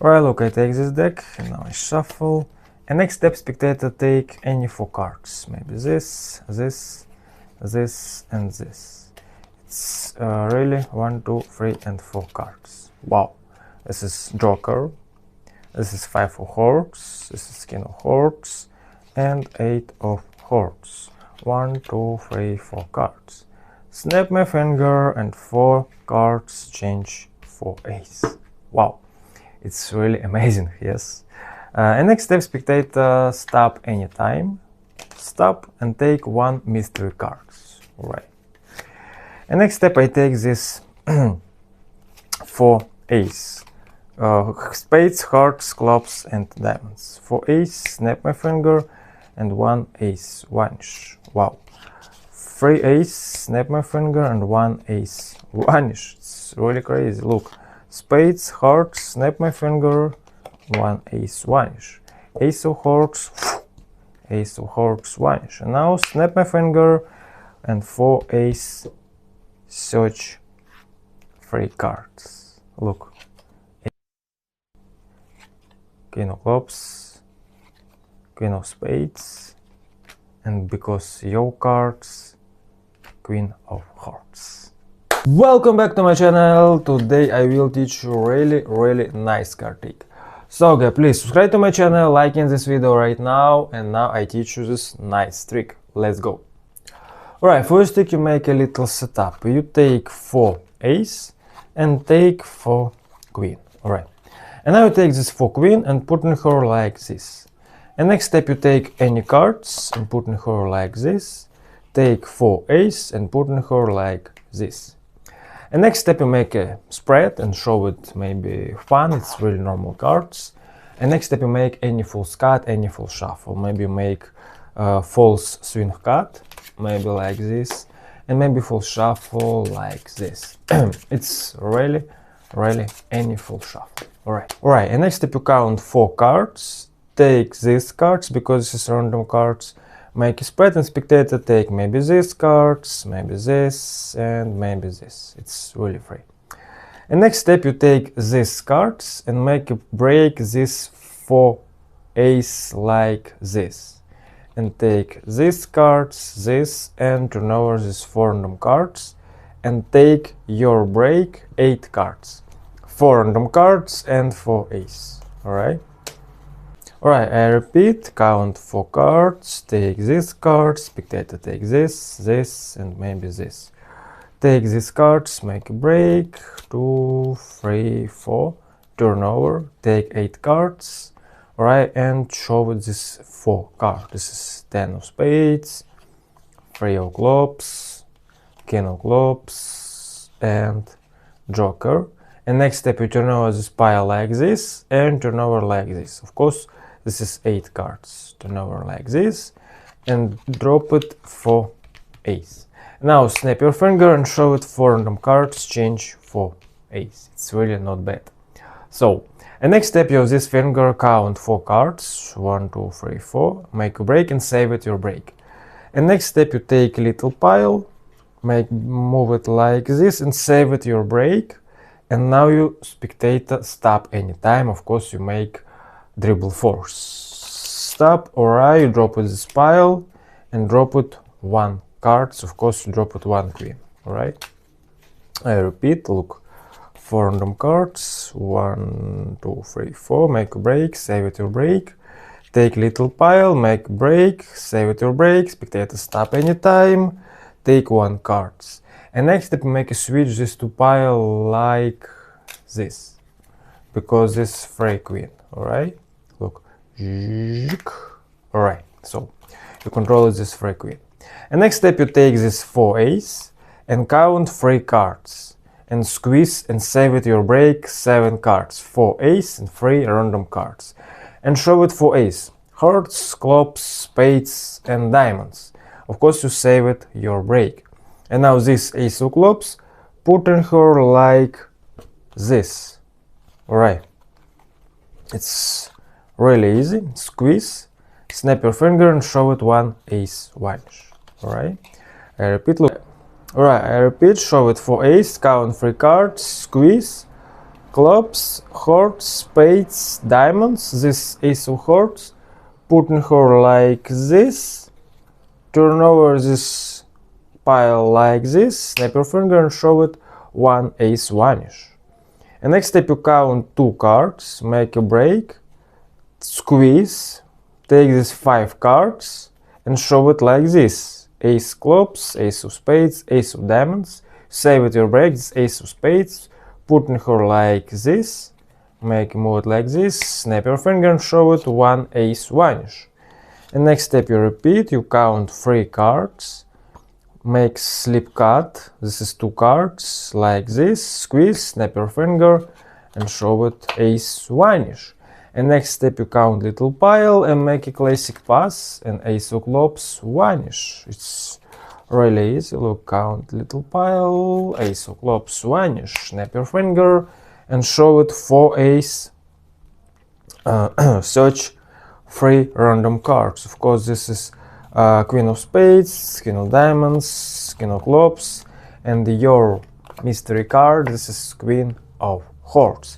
Alright, look, I take this deck, and now I shuffle. And next step, spectator take any 4 cards. Maybe this, this, this, and this. It's really 1, 2, 3, and 4 cards. Wow. This is Joker. This is 5 of Hearts. This is King of Hearts. And 8 of Hearts. 1, 2, 3, 4 cards. Snap my finger and 4 cards change for ace. Wow. It's really amazing, yes. And next step, spectator stop anytime. Stop and take 1 mystery cards. Alright. And next step, I take this for ace. Spades, hearts, clubs, and diamonds. For ace, snap my finger and 1 ace, vanish. Wow. 3 ace, snap my finger and 1 ace, vanish. It's really crazy. Look. Spades, hearts, snap my finger, 1 ace, vanish. Ace of hearts, ace of hearts, vanish. And now snap my finger and 4 ace, search 3 cards. Look. King of clubs, Queen of spades, and because your cards, Queen of hearts. Welcome back to my channel. Today I will teach you really nice card trick. So guys, please subscribe to my channel, like in this video right now, and now I teach you this nice trick. Let's go. Alright, first trick, you make a little setup. You take 4 ace and take 4 queen. Alright. And now you take this 4 queen and put in her like this. And next step, you take any cards and put in her like this. Take 4 ace and put in her like this. And next step, you make a spread and show it maybe fun. It's really normal cards. And next step, you make any false cut, any full shuffle. Maybe you make false swing cut, maybe like this, and maybe full shuffle like this. It's really any full shuffle. Alright. And next step, you count 4 cards. Take these cards because this is random cards. Make a spread and spectator take maybe these cards, maybe this, and maybe this. It's really free. And next step, you take these cards and make a break this 4 ace like this. And take these cards, this, and turn over these 4 random cards. And take your break 8 cards. 4 random cards and 4 ace. Alright? Alright, I repeat, count 4 cards, take these cards, spectator take this, and maybe this. Take these cards, make a break, 2, 3, 4, turn over, take 8 cards, alright, and show it this 4 cards. This is 10 of spades, 3 of clubs, King of clubs, and Joker. And next step, you turn over this pile like this, and turn over like this. Of course, this is 8 cards. Turn over like this and drop it for ace. Now snap your finger and show it 4 random cards, change for ace. It's really not bad. So, and next step, you use this finger, count 4 cards, 1, 2, 3, 4, make a break and save it your break. And next step, you take a little pile, move it like this and save it your break. And now you spectator stop anytime. Of course, you make dribble force. Stop, alright, you drop it this pile and drop it 1 cards. Of course, you drop it 1 queen, alright? I repeat, look, 4 random cards, 1, 2, 3, 4, make a break, save it your break. Take little pile, make a break, save it your break, spectator stop anytime, take 1 cards. And next step, make a switch this to pile like this, because this is 3 queen, alright? Look, alright, so you control this 3 queen. And next step, you take this 4 ace and count 3 cards and squeeze and save it your break 7 cards, 4 ace and 3 random cards, and show it 4 ace, hearts, clubs, spades, and diamonds. Of course, you save it your break. And now this ace of clubs, put in her like this. Alright, it's really easy. Squeeze, snap your finger and show it 1 ace vanish. Alright, I repeat, look. Alright, I repeat, show it 4 ace, count 3 cards, squeeze, clubs, hearts, spades, diamonds. This ace of hearts. Putting her like this. Turn over this pile like this. Snap your finger and show it one ace vanish. And next step, you count 2 cards, make a break, squeeze, take these 5 cards and show it like this. Ace clubs, ace of spades, ace of diamonds. Save it your break, this ace of spades, putting her like this, make move it like this, snap your finger and show it one ace vanish. And next step, you repeat, you count 3 cards, make slip cut, this is 2 cards, like this, squeeze, snap your finger and show it ace vanish. And next step, you count little pile and make a classic pass and ace of clubs vanish. It's really easy. Look, count little pile, ace of clubs vanish, snap your finger and show it 4 ace. Search 3 random cards. Of course, this is queen of spades, king of diamonds, king of clubs, and your mystery card, this is queen of hearts.